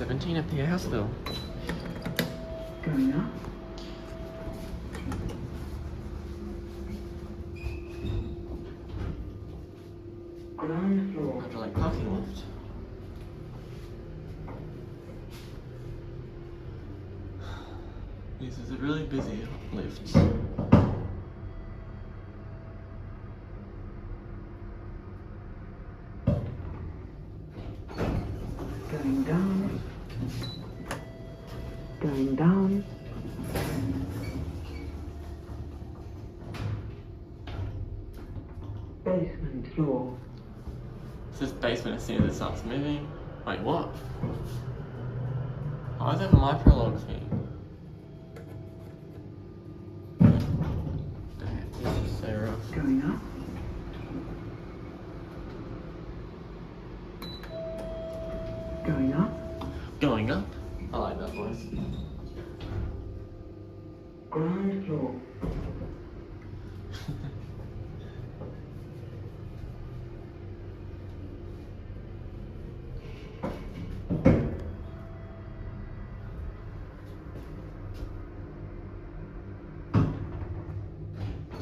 17 at the house bill. Going up. Ground floor. After like parking lift. This is a really busy lift. Going down. Going down. Basement floor. It says basement as soon as it starts moving. Wait, what? Why is that my prologue thing? Damn, this is so rough. Going up. Going up. Going up? I like that voice. Ground floor.